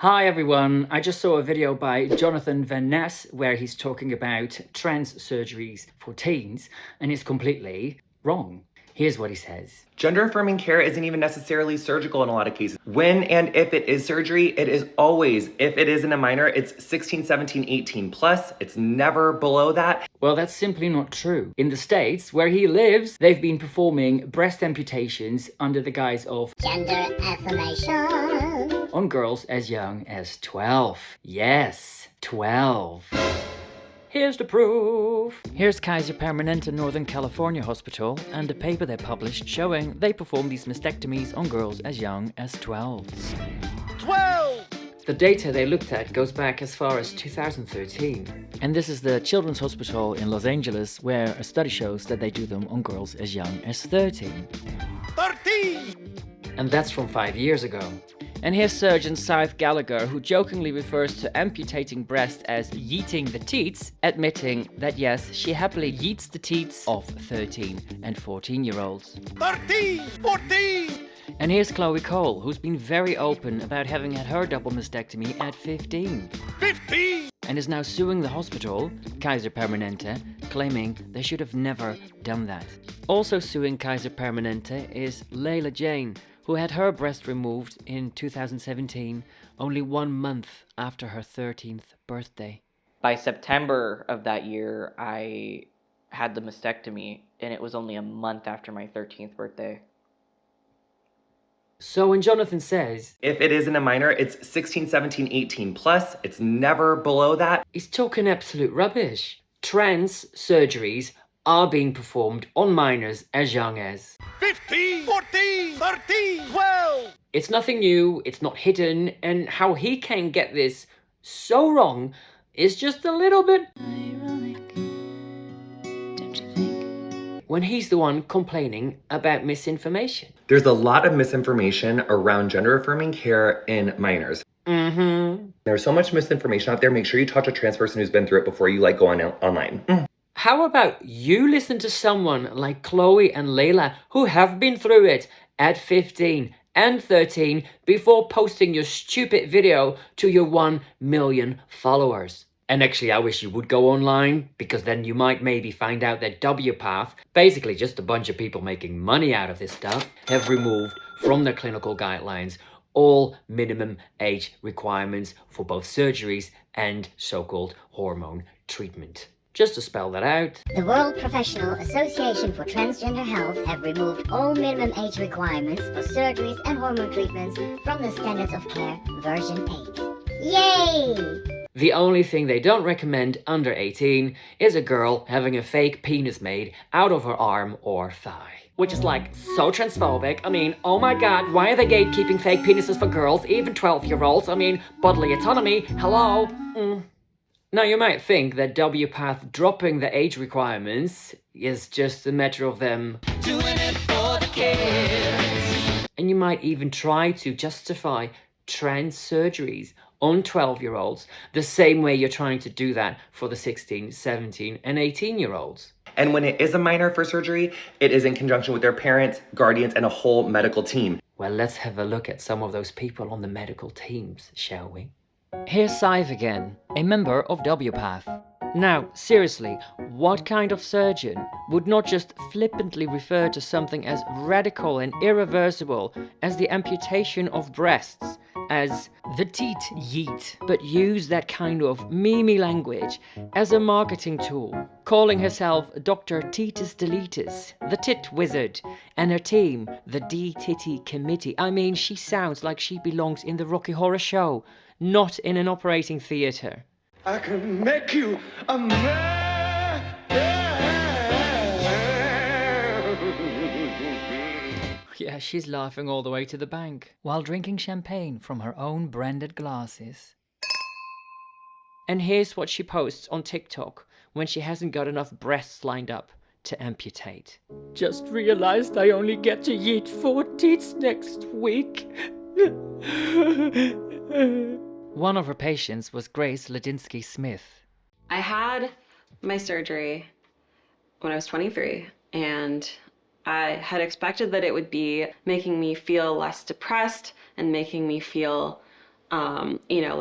Hi everyone, I just saw a video by Jonathan Van Ness where he's talking about trans surgeries for teens and it's completely wrong. Here's what he says. Gender-affirming care isn't even necessarily surgical in a lot of cases. When and if it is surgery, it is always, if it isn't a minor, it's 16, 17, 18 plus. It's never below that. Well, that's simply not true. In the States, where he lives, they've been performing breast amputations under the guise of gender affirmation on girls as young as 12. Yes, 12. Here's the proof. Here's Kaiser Permanente Northern California Hospital and a paper they published showing they perform these mastectomies on girls as young as 12. 12! The data they looked at goes back as far as 2013. And this is the Children's Hospital in Los Angeles where a study shows that they do them on girls as young as 13. 13! And that's from 5 years ago. And here's surgeon Scythe Gallagher, who jokingly refers to amputating breasts as yeeting the teats, admitting that yes, she happily yeets the teats of 13 and 14-year-olds. 13! 14! And here's Chloe Cole, who's been very open about having had her double mastectomy at 15. 15! And is now suing the hospital, Kaiser Permanente, claiming they should have never done that. Also suing Kaiser Permanente is Layla Jane, who had her breast removed in 2017, only 1 month after her 13th birthday. By September of that year, I had the mastectomy, and it was only a month after my 13th birthday. So when Jonathan says, if it isn't a minor, it's 16, 17, 18 plus. It's never below that. he's talking absolute rubbish. Trans surgeries are being performed on minors as young as 15! 14! 13! 12! It's nothing new, it's not hidden, and how he can get this so wrong is just a little bit ironic, don't you think? When he's the one complaining about misinformation. There's a lot of misinformation around gender-affirming care in minors. There's so much misinformation out there. Make sure you talk to a trans person who's been through it before you go online. How about you listen to someone like Chloe and Layla who have been through it at 15 and 13 before posting your stupid video to your 1 million followers. And actually, I wish you would go online, because then you might maybe find out that WPATH, basically just a bunch of people making money out of this stuff, have removed from their clinical guidelines all minimum age requirements for both surgeries and so-called hormone treatment. Just to spell that out. The World Professional Association for Transgender Health have removed all minimum age requirements for surgeries and hormone treatments from the Standards of Care version 8. Yay! The only thing they don't recommend under 18 is a girl having a fake penis made out of her arm or thigh. Which is like so transphobic. I mean, oh my god, why are they gatekeeping fake penises for girls, even 12-year-olds? I mean, bodily autonomy, hello? Now you might think that WPATH dropping the age requirements is just a matter of them doing it for the kids. And you might even try to justify trans surgeries on 12-year-olds the same way you're trying to do that for the 16, 17 and 18-year-olds. And when it is a minor for surgery, it is in conjunction with their parents, guardians, and a whole medical team. Well, let's have a look at some of those people on the medical teams, shall we? Here's Scythe again, a member of WPATH. Now, seriously, what kind of surgeon would not just flippantly refer to something as radical and irreversible as the amputation of breasts as the teat yeet, but use that kind of meme language as a marketing tool, calling herself Dr. Titus Deletus, the Tit Wizard, and her team, the D-Titty Committee. I mean, she sounds like she belongs in the Rocky Horror Show, not in an operating theatre. I can make you a man. Yeah, she's laughing all the way to the bank while drinking champagne from her own branded glasses. And here's what she posts on TikTok when she hasn't got enough breasts lined up to amputate. Just realized I only get to yeet 4 teats next week. One of her patients was Grace Ladinsky Smith. I had my surgery when I was 23, and I had expected that it would be making me feel less depressed and making me feel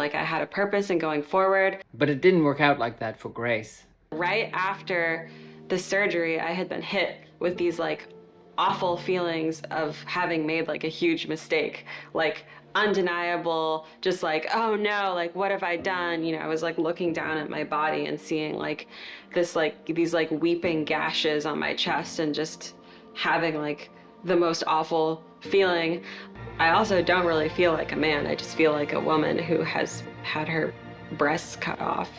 Like I had a purpose in going forward. But it didn't work out like that for Grace. Right after the surgery, I had been hit with these like awful feelings of having made like a huge mistake, like undeniable, just like, oh no, like what have I done? I was like looking down at my body and seeing like these like weeping gashes on my chest and just having like the most awful feeling. I also don't really feel like a man. I just feel like a woman who has had her breasts cut off.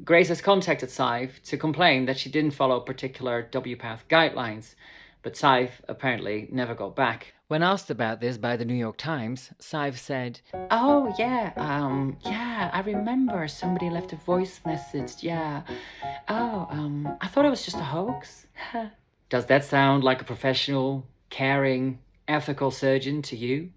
Grace has contacted Sive to complain that she didn't follow particular WPATH guidelines, but Sive apparently never got back. When asked about this by the New York Times, Sive said, "Oh yeah, I remember somebody left a voice message, yeah. I thought it was just a hoax." Does that sound like a professional, caring, ethical surgeon to you?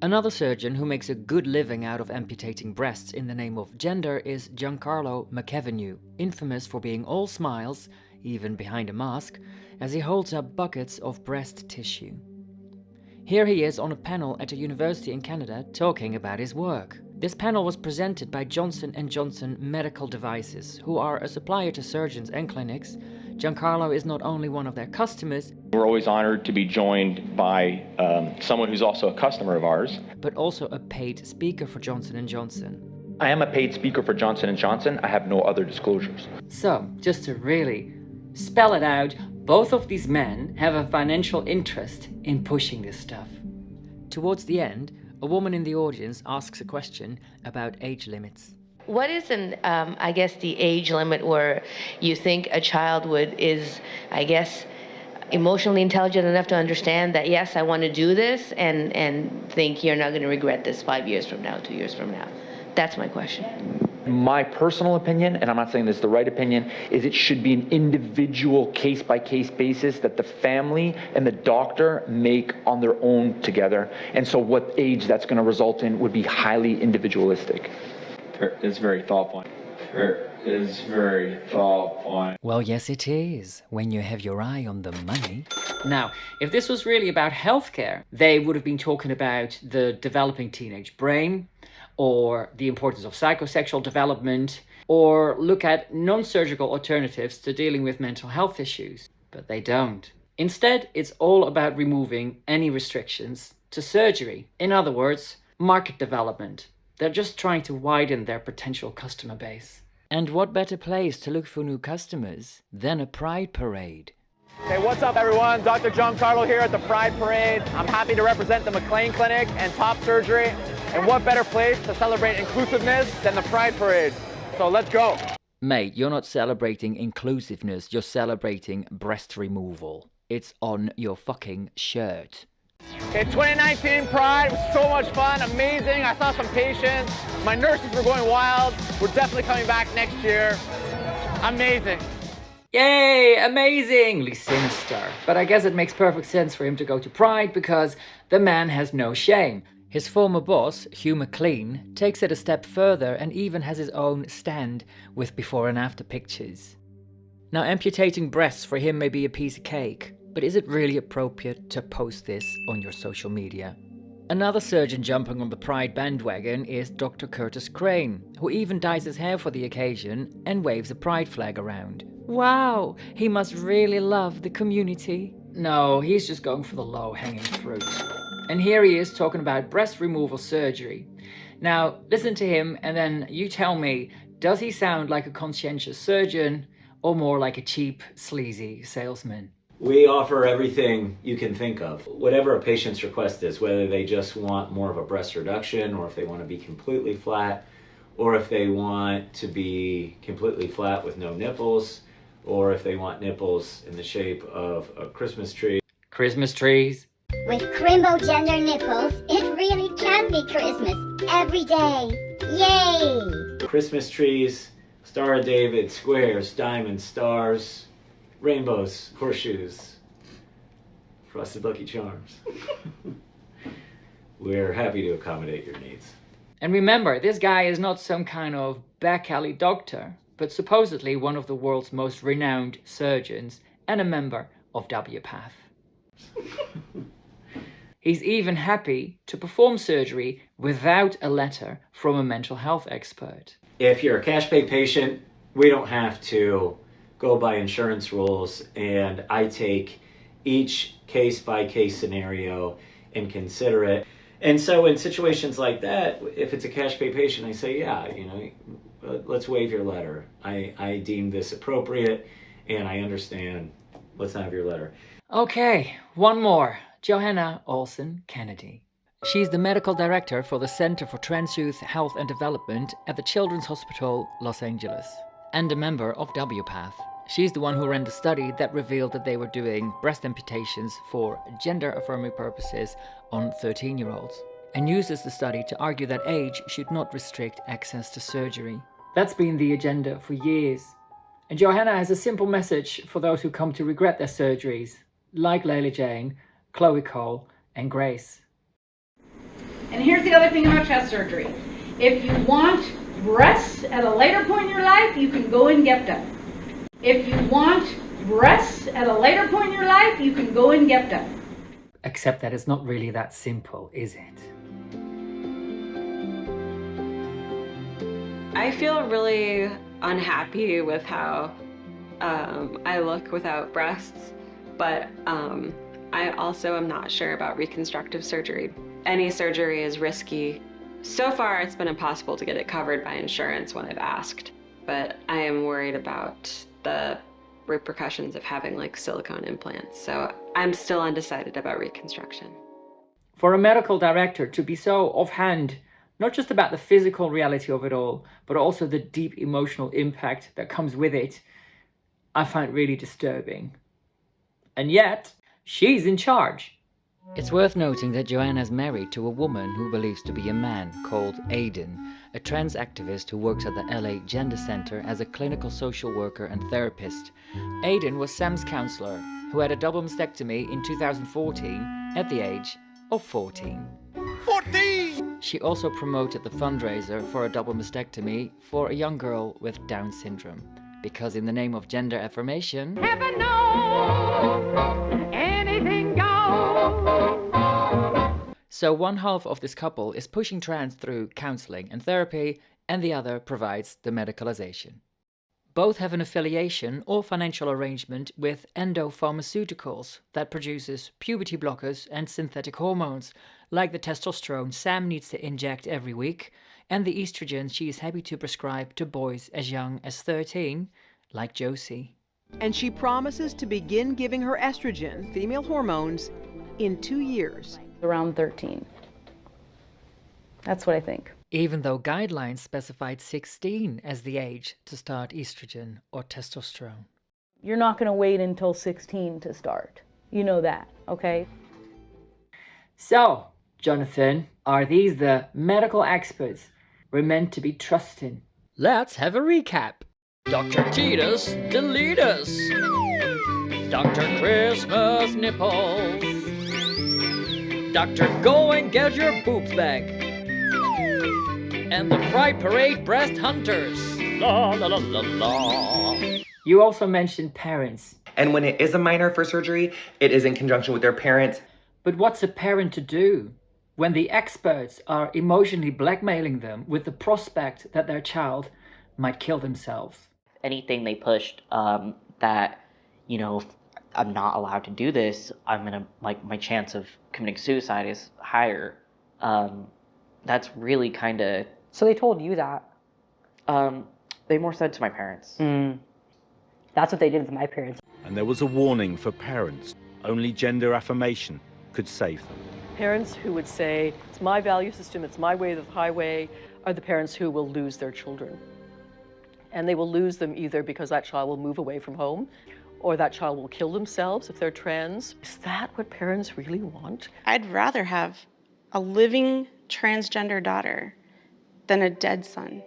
Another surgeon who makes a good living out of amputating breasts in the name of gender is Giancarlo McEvenew, infamous for being all smiles, even behind a mask, as he holds up buckets of breast tissue. Here he is on a panel at a university in Canada talking about his work. This panel was presented by Johnson & Johnson Medical Devices, who are a supplier to surgeons and clinics. Giancarlo is not only one of their customers, we're always honored to be joined by someone who's also a customer of ours, but also a paid speaker for Johnson & Johnson. I am a paid speaker for Johnson & Johnson. I have no other disclosures. So, just to really spell it out, both of these men have a financial interest in pushing this stuff. Towards the end, a woman in the audience asks a question about age limits. What is the age limit where you think a child is, emotionally intelligent enough to understand that, yes, I want to do this, and think you're not going to regret this 5 years from now, 2 years from now? That's my question. My personal opinion, and I'm not saying this is the right opinion, is it should be an individual case-by-case basis that the family and the doctor make on their own together. And so what age that's going to result in would be highly individualistic. It's very thoughtful. It's very thoughtful. Well, yes it is, when you have your eye on the money. Now, if this was really about healthcare, they would have been talking about the developing teenage brain, or the importance of psychosexual development, or look at non-surgical alternatives to dealing with mental health issues. But they don't. Instead, it's all about removing any restrictions to surgery. In other words, market development. They're just trying to widen their potential customer base. And what better place to look for new customers than a Pride Parade? Hey, what's up everyone? Dr. Giancarlo here at the Pride Parade. I'm happy to represent the McLean Clinic and Top Surgery. And what better place to celebrate inclusiveness than the Pride Parade? So let's go. Mate, you're not celebrating inclusiveness, you're celebrating breast removal. It's on your fucking shirt. Okay, 2019 Pride was so much fun, amazing. I saw some patients. My nurses were going wild. We're definitely coming back next year. Amazing. Yay, amazingly sinister. But I guess it makes perfect sense for him to go to Pride because the man has no shame. His former boss, Hugh McLean, takes it a step further and even has his own stand with before and after pictures. Now, amputating breasts for him may be a piece of cake, but is it really appropriate to post this on your social media? Another surgeon jumping on the Pride bandwagon is Dr. Curtis Crane, who even dyes his hair for the occasion and waves a Pride flag around. Wow, he must really love the community. No, he's just going for the low-hanging fruit. And here he is talking about breast removal surgery. Now, listen to him and then you tell me, does he sound like a conscientious surgeon or more like a cheap, sleazy salesman? We offer everything you can think of. Whatever a patient's request is, whether they just want more of a breast reduction or if they want to be completely flat, or if they want to be completely flat with no nipples, or if they want nipples in the shape of a Christmas tree. Christmas trees? With Crimbo Gender Nipples, it really can be Christmas every day. Yay! Christmas trees, Star of David, squares, diamonds, stars, rainbows, horseshoes, frosted Lucky Charms. We're happy to accommodate your needs. And remember, this guy is not some kind of back alley doctor, but supposedly one of the world's most renowned surgeons and a member of WPATH. He's even happy to perform surgery without a letter from a mental health expert. If you're a cash pay patient, we don't have to go by insurance rules, and I take each case-by-case scenario and consider it. And so in situations like that, if it's a cash pay patient, I say, yeah, let's waive your letter. I deem this appropriate, and I understand. Let's have your letter. Okay, one more. Johanna Olson-Kennedy. She's the medical director for the Center for Trans Youth Health and Development at the Children's Hospital, Los Angeles, and a member of WPATH. She's the one who ran the study that revealed that they were doing breast amputations for gender-affirming purposes on 13-year-olds, and uses the study to argue that age should not restrict access to surgery. That's been the agenda for years. And Johanna has a simple message for those who come to regret their surgeries, like Layla Jane, Chloe Cole, and Grace. And here's the other thing about chest surgery. If you want breasts at a later point in your life, you can go and get them. If you want breasts at a later point in your life, you can go and get them. Except that it's not really that simple, is it? I feel really unhappy with how I look without breasts, but I also am not sure about reconstructive surgery. Any surgery is risky. So far, it's been impossible to get it covered by insurance when I've asked, but I am worried about the repercussions of having like silicone implants, so I'm still undecided about reconstruction. For a medical director to be so offhand, not just about the physical reality of it all, but also the deep emotional impact that comes with it, I find really disturbing. And yet, she's in charge. It's worth noting that Joanna's married to a woman who believes to be a man called Aiden, a trans activist who works at the LA Gender Center as a clinical social worker and therapist. Aiden was Sam's counselor, who had a double mastectomy in 2014 at the age of 14. 14! She also promoted the fundraiser for a double mastectomy for a young girl with Down syndrome, because in the name of gender affirmation, Heaven knows, anything goes. So one half of this couple is pushing trans through counseling and therapy, and the other provides the medicalization. Both have an affiliation or financial arrangement with Endo Pharmaceuticals that produces puberty blockers and synthetic hormones, like the testosterone Sam needs to inject every week, and the estrogen she is happy to prescribe to boys as young as 13, like Josie. And she promises to begin giving her estrogen, female hormones, in 2 years. Around 13. That's what I think. Even though guidelines specified 16 as the age to start estrogen or testosterone. You're not going to wait until 16 to start. You know that, okay? So, Jonathan, are these the medical experts we're meant to be trusting? Let's have a recap. Dr. Titus Deletus. Dr. Christmas Nipples. Dr. Go and Get Your Boobs Back. And the Pride Parade Breast Hunters. La la la la la. You also mentioned parents. And when it is a minor for surgery, it is in conjunction with their parents. But what's a parent to do when the experts are emotionally blackmailing them with the prospect that their child might kill themselves? Anything they pushed that, if I'm not allowed to do this, I'm gonna, my chance of committing suicide is higher. That's really kind of... So they told you that? They more said to my parents. That's what they did with my parents. And there was a warning for parents. Only gender affirmation could save them. Parents who would say, it's my value system, it's my way of the highway, are the parents who will lose their children. And they will lose them either because that child will move away from home, or that child will kill themselves if they're trans. Is that what parents really want? I'd rather have a living transgender daughter than a dead son.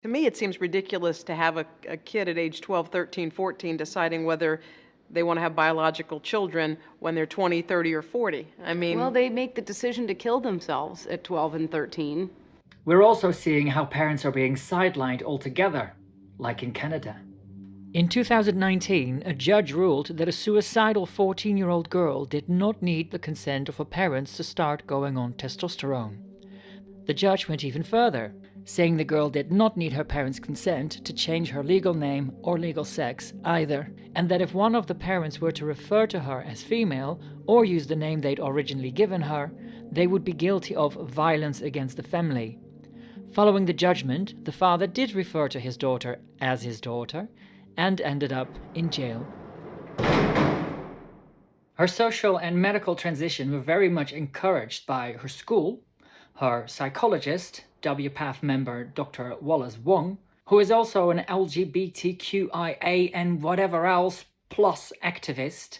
To me, it seems ridiculous to have a kid at age 12, 13, 14 deciding whether they want to have biological children when they're 20, 30, or 40. I mean... Well, they make the decision to kill themselves at 12 and 13. We're also seeing how parents are being sidelined altogether, like in Canada. In 2019, a judge ruled that a suicidal 14-year-old girl did not need the consent of her parents to start going on testosterone. The judge went even further, saying the girl did not need her parents' consent to change her legal name or legal sex either, and that if one of the parents were to refer to her as female or use the name they'd originally given her, they would be guilty of violence against the family. Following the judgment, the father did refer to his daughter as his daughter and ended up in jail. Her social and medical transition were very much encouraged by her school, her psychologist, WPATH member Dr. Wallace Wong, who is also an LGBTQIA and whatever else plus activist,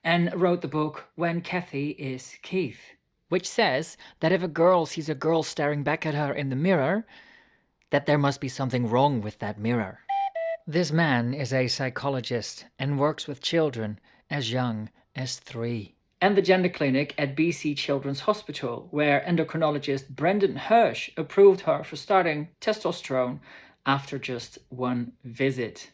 and wrote the book When Kathy is Keith, which says that if a girl sees a girl staring back at her in the mirror, that there must be something wrong with that mirror. This man is a psychologist and works with children as young as 3. And the gender clinic at BC Children's Hospital, where endocrinologist Brendan Hirsch approved her for starting testosterone after just 1 visit.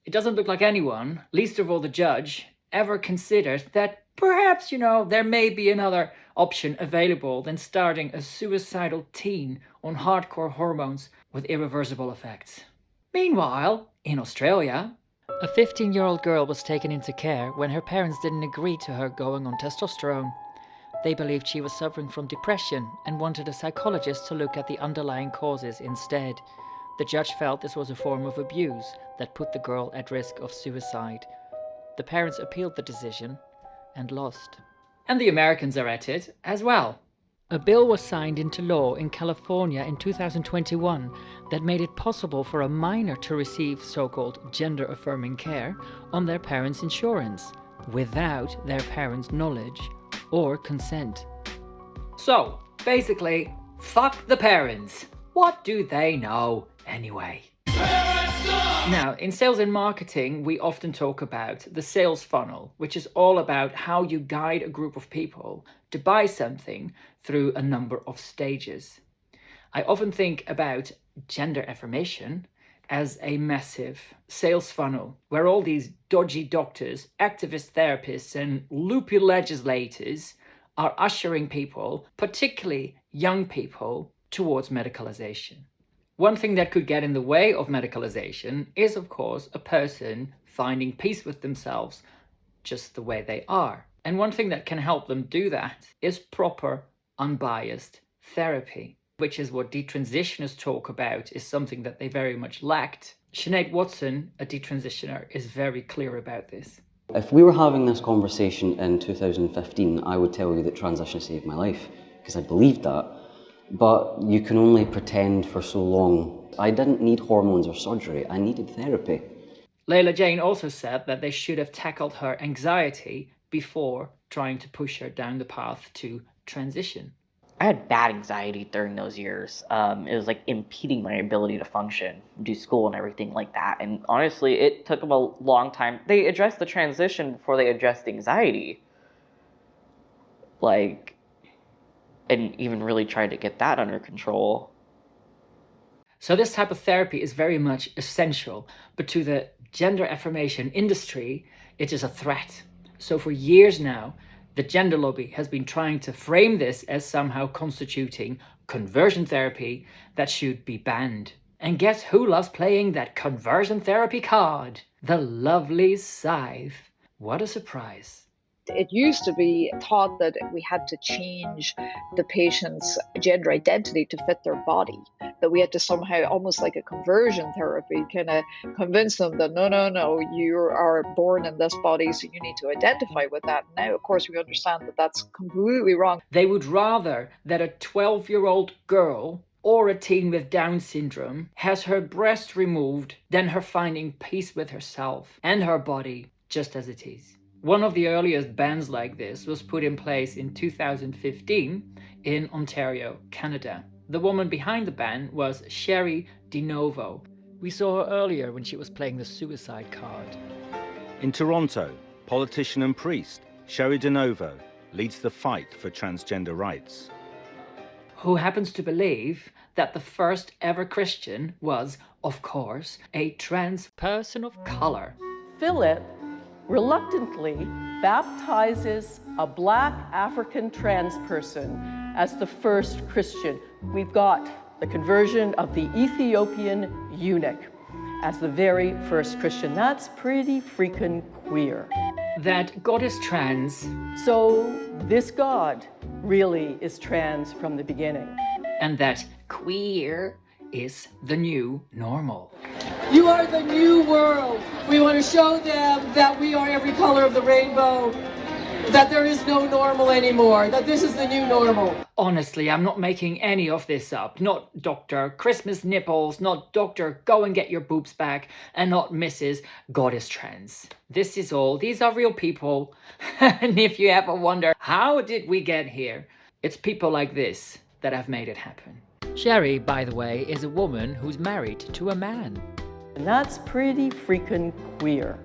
It doesn't look like anyone, least of all the judge, ever considered that perhaps, there may be another option available than starting a suicidal teen on hardcore hormones with irreversible effects. Meanwhile, in Australia, a 15-year-old girl was taken into care when her parents didn't agree to her going on testosterone. They believed she was suffering from depression and wanted a psychologist to look at the underlying causes instead. The judge felt this was a form of abuse that put the girl at risk of suicide. The parents appealed the decision and lost. And the Americans are at it as well. A bill was signed into law in California in 2021 that made it possible for a minor to receive so-called gender-affirming care on their parents' insurance, without their parents' knowledge or consent. So, basically, fuck the parents. What do they know anyway? Now, in sales and marketing, we often talk about the sales funnel, which is all about how you guide a group of people to buy something through a number of stages. I often think about gender affirmation as a massive sales funnel where all these dodgy doctors, activist therapists, and loopy legislators are ushering people, particularly young people, towards medicalization. One thing that could get in the way of medicalization is, of course, a person finding peace with themselves just the way they are. And one thing that can help them do that is proper, unbiased therapy, which is what detransitioners talk about, is something that they very much lacked. Sinead Watson, a detransitioner, is very clear about this. If we were having this conversation in 2015, I would tell you that transition saved my life, because I believed that. But you can only pretend for so long. I didn't need hormones or surgery, I needed therapy. Layla Jane also said that they should have tackled her anxiety before trying to push her down the path to transition. I had bad anxiety during those years. It was like impeding my ability to function, do school and everything like that. And honestly, it took them a long time. They addressed the transition before they addressed the anxiety. And even really tried to get that under control. So this type of therapy is very much essential, but to the gender affirmation industry, it is a threat. So for years now, the gender lobby has been trying to frame this as somehow constituting conversion therapy that should be banned. And guess who loves playing that conversion therapy card? The lovely Scythe. What a surprise. It used to be thought that we had to change the patient's gender identity to fit their body, that we had to somehow, almost like a conversion therapy, kind of convince them that no, you are born in this body, so you need to identify with that. Now, of course, we understand that that's completely wrong. They would rather that a 12-year-old girl or a teen with Down syndrome has her breast removed than her finding peace with herself and her body just as it is. One of the earliest bans like this was put in place in 2015 in Ontario, Canada. The woman behind the ban was Sherry DeNovo. We saw her earlier when she was playing the suicide card. In Toronto, politician and priest Sherry DeNovo leads the fight for transgender rights. Who happens to believe that the first ever Christian was, of course, a trans person of color. Philip reluctantly baptizes a black African trans person as the first Christian. We've got the conversion of the Ethiopian eunuch as the very first Christian. That's pretty freaking queer. That God is trans. So this God really is trans from the beginning. And that queer is the new normal. You are the new world. We want to show them that we are every color of the rainbow, that there is no normal anymore, that this is the new normal. Honestly, I'm not making any of this up. Not Dr. Christmas nipples, not Dr. Go and get your boobs back, and not Mrs. God is trans. This is all. These are real people. And if you ever wonder, how did we get here? It's people like this that have made it happen. Sherry, by the way, is a woman who's married to a man. And that's pretty freaking queer.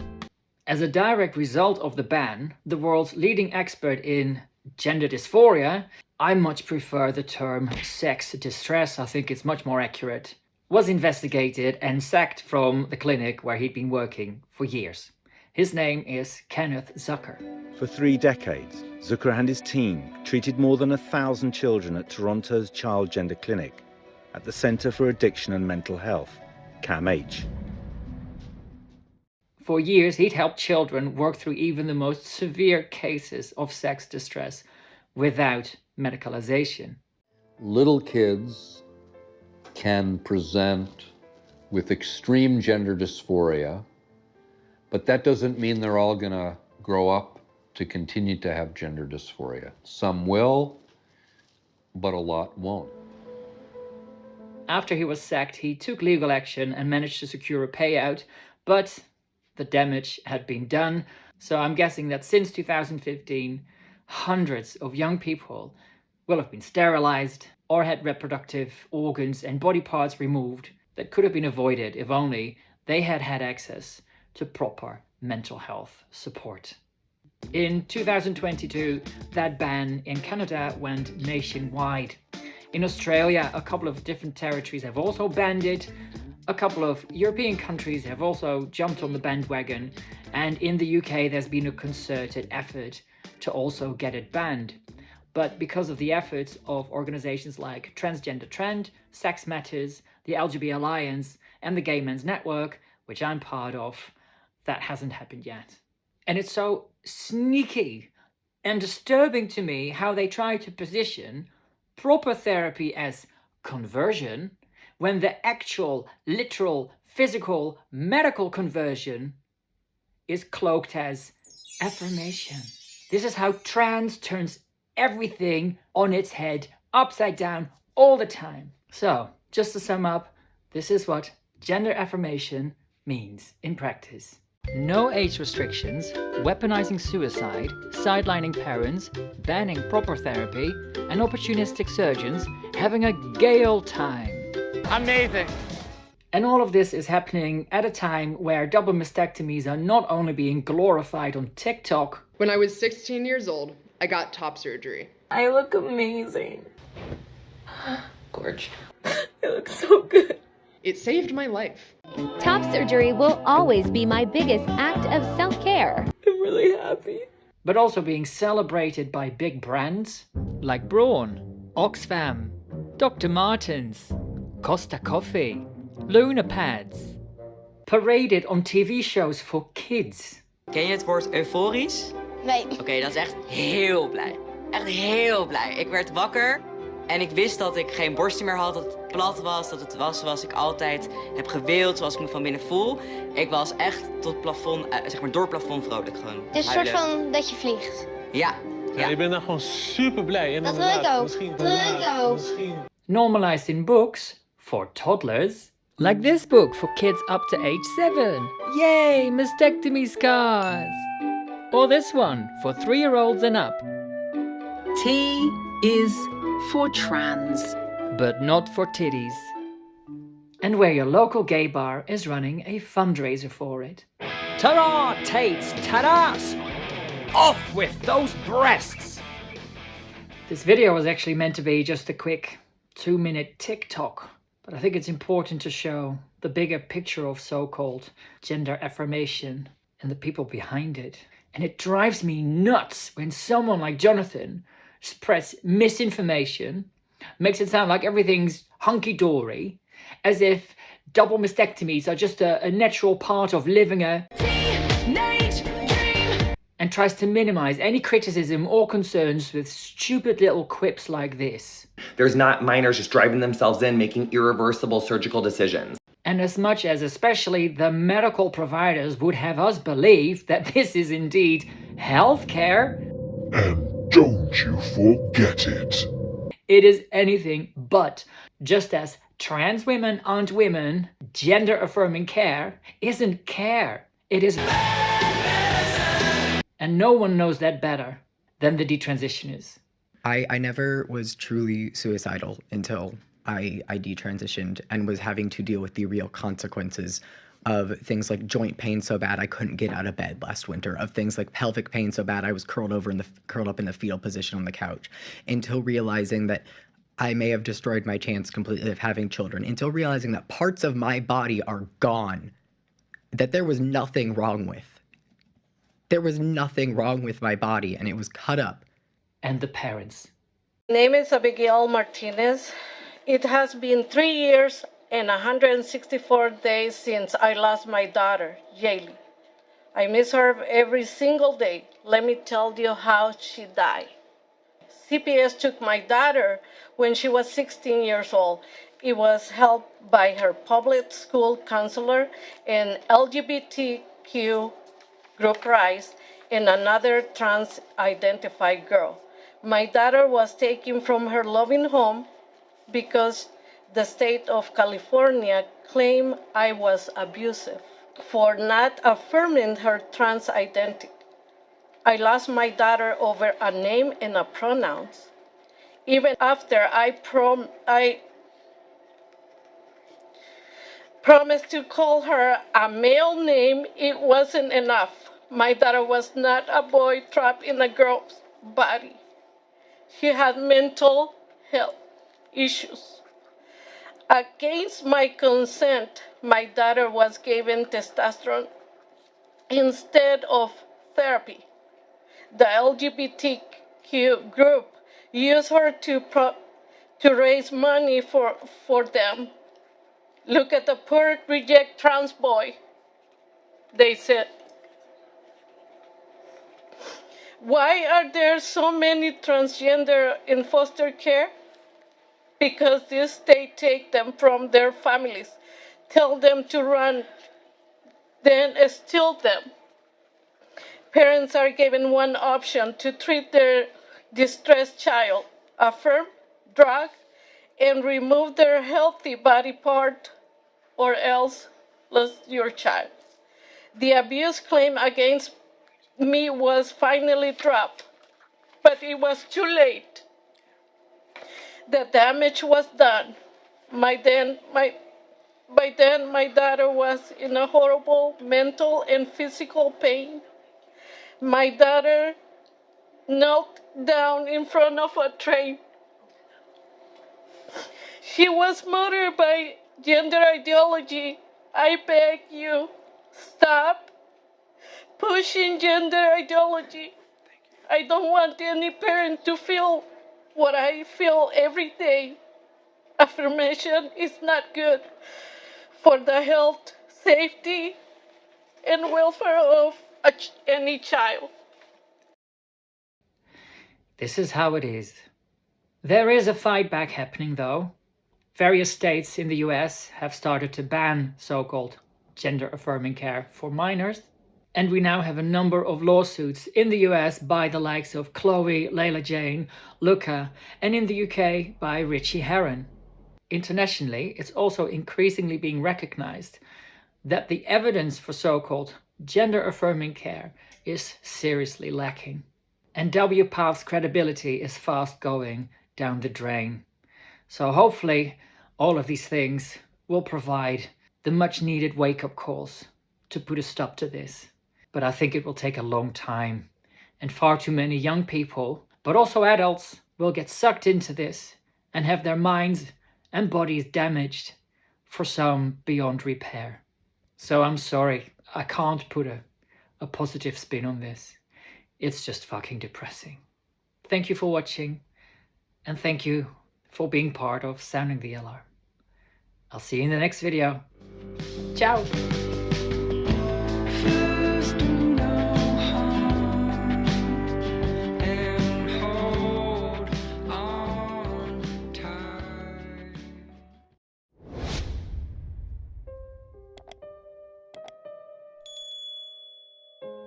As a direct result of the ban, the world's leading expert in gender dysphoria, I much prefer the term sex distress, I think it's much more accurate, was investigated and sacked from the clinic where he'd been working for years. His name is Kenneth Zucker. For 3 decades, Zucker and his team treated more than 1,000 children at Toronto's Child Gender Clinic at the Centre for Addiction and Mental Health, CAMH. For years, he'd helped children work through even the most severe cases of sex distress without medicalization. Little kids can present with extreme gender dysphoria, but that doesn't mean they're all going to grow up to continue to have gender dysphoria. Some will, but a lot won't. After he was sacked, he took legal action and managed to secure a payout, but the damage had been done. So I'm guessing that since 2015, hundreds of young people will have been sterilized or had reproductive organs and body parts removed that could have been avoided if only they had had access to proper mental health support. In 2022, that ban in Canada went nationwide. In Australia, a couple of different territories have also banned it. A couple of European countries have also jumped on the bandwagon. And in the UK, there's been a concerted effort to also get it banned. But because of the efforts of organizations like Transgender Trend, Sex Matters, the LGBT Alliance, and the Gay Men's Network, which I'm part of, that hasn't happened yet. And it's so sneaky and disturbing to me how they try to position proper therapy as conversion when the actual, literal, physical, medical conversion is cloaked as affirmation. This is how trans turns everything on its head, upside down, all the time. So, just to sum up, this is what gender affirmation means in practice. No age restrictions, weaponizing suicide, sidelining parents, banning proper therapy, and opportunistic surgeons having a gay old time. Amazing. And all of this is happening at a time where double mastectomies are not only being glorified on TikTok. When I was 16 years old, I got top surgery. I look amazing. Gorge. I look so good. It saved my life. Top surgery will always be my biggest act of self-care. I'm really happy. But also being celebrated by big brands like Braun, Oxfam, Dr. Martens, Costa Coffee, Luna Pads. Paraded on TV shows for kids. Ken je het woord euforisch? Nee. Oké, dat is echt heel blij. Echt heel blij. Ik werd wakker en ik wist dat ik geen borsten meer had, dat het plat was, dat het was zoals ik altijd heb gewild, zoals ik me van binnen voel. Ik was echt tot plafond, zeg maar door plafond vrolijk gewoon. Het is een soort van dat je vliegt. Ja. Ja, ik ben daar gewoon super blij. En dat wil ik ook. Misschien, dat wil ik ook. Normalized in books for toddlers. Like this book for kids up to age 7. Yay, mastectomy scars. Or this one for 3-year-olds and up. T is for trans. But not for titties. And where your local gay bar is running a fundraiser for it. Ta-da, Tates, ta-das! Off with those breasts! This video was actually meant to be just a quick 2-minute TikTok, but I think it's important to show the bigger picture of so-called gender affirmation and the people behind it. And it drives me nuts when someone like Jonathan spreads misinformation, makes it sound like everything's hunky-dory, as if double mastectomies are just a natural part of living a teenage dream, and tries to minimize any criticism or concerns with stupid little quips like this. There's not minors just driving themselves in, making irreversible surgical decisions. And as much as especially the medical providers would have us believe that this is indeed healthcare, and don't you forget it. It is anything but. Just as trans women aren't women, gender affirming care isn't care. It is medicine. And no one knows that better than the detransitioners. I never was truly suicidal until I detransitioned and was having to deal with the real consequences of things like joint pain so bad I couldn't get out of bed last winter, of things like pelvic pain so bad I was curled up in the fetal position on the couch, until realizing that I may have destroyed my chance completely of having children, until realizing that parts of my body are gone, that there was nothing wrong with. There was nothing wrong with my body, and it was cut up. And the parents. My name is Abigail Martinez. It has been 3 years and 164 days since I lost my daughter, Jaylee. I miss her every single day. Let me tell you how she died. CPS took my daughter when she was 16 years old. It was held by her public school counselor and LGBTQ group rights and another trans-identified girl. My daughter was taken from her loving home because the state of California claimed I was abusive for not affirming her trans identity. I lost my daughter over a name and a pronouns. Even after I promised to call her a male name, it wasn't enough. My daughter was not a boy trapped in a girl's body. She had mental health issues. Against my consent, my daughter was given testosterone instead of therapy. The LGBTQ group used her to raise money for them. Look at the poor reject trans boy, they said. Why are there so many transgender in foster care? Because this state take them from their families, tell them to run, then steal them. Parents are given one option to treat their distressed child, affirm, drug, and remove their healthy body part, or else lose your child. The abuse claim against me was finally dropped, but it was too late. The damage was done. By then, my daughter was in a horrible mental and physical pain. My daughter knelt down in front of a train. She was murdered by gender ideology. I beg you, stop pushing gender ideology. I don't want any parent to feel what I feel every day. Affirmation is not good for the health, safety, and welfare of any child. This is how it is. There is a fight back happening though. Various states in the US have started to ban so-called gender-affirming care for minors. And we now have a number of lawsuits in the US by the likes of Chloe, Layla Jane, Luca, and in the UK by Richie Herron. Internationally, it's also increasingly being recognized that the evidence for so-called gender-affirming care is seriously lacking. And WPATH's credibility is fast going down the drain. So hopefully all of these things will provide the much needed wake-up calls to put a stop to this. But I think it will take a long time, and far too many young people, but also adults, will get sucked into this and have their minds and bodies damaged for some beyond repair. So I'm sorry, I can't put a positive spin on this. It's just fucking depressing. Thank you for watching, and thank you for being part of sounding the alarm. I'll see you in the next video. Ciao!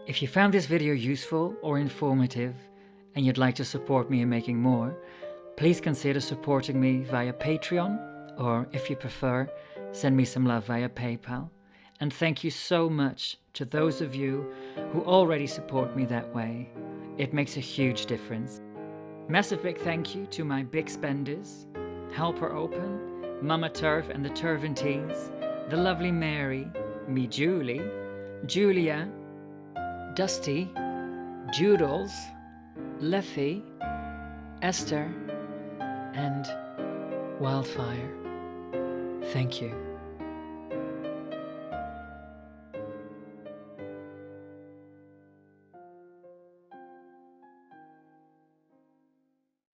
If you found this video useful or informative and you'd like to support me in making more, please consider supporting me via Patreon, or if you prefer, send me some love via PayPal. And thank you so much to those of you who already support me that way. It makes a huge difference. Massive big thank you to my big spenders, Helper Open, Mama Turf and the Turventines, the lovely Mary, me Julie, Julia, Dusty, Doodles, Leffy, Esther, and Wildfire. Thank you.